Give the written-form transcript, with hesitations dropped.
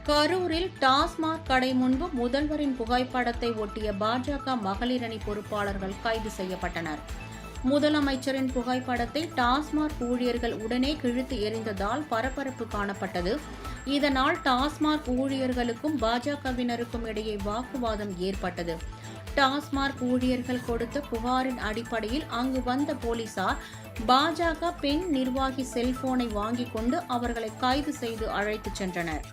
கரூரில் டாஸ்மாக் கடை முன்பு முதல்வரின் புகைப்படத்தை ஒட்டிய பாஜக மகளிர் அணி பொறுப்பாளர்கள் கைது செய்யப்பட்டனர். முதலமைச்சரின் புகைப்படத்தை டாஸ்மாக் ஊழியர்கள் உடனே கிழித்து எறிந்ததால் பரபரப்பு காணப்பட்டது. இதனால் டாஸ்மாக் ஊழியர்களுக்கும் பாஜகவினருக்கும் இடையே வாக்குவாதம் ஏற்பட்டது. டாஸ்மாக் ஊழியர்கள் கொடுத்த புகாரின் அடிப்படையில் அங்கு வந்த போலீசார் பாஜக பெண் நிர்வாகி செல்போனை வாங்கிக் கொண்டு அவர்களை கைது செய்து அழைத்துச் சென்றனர்.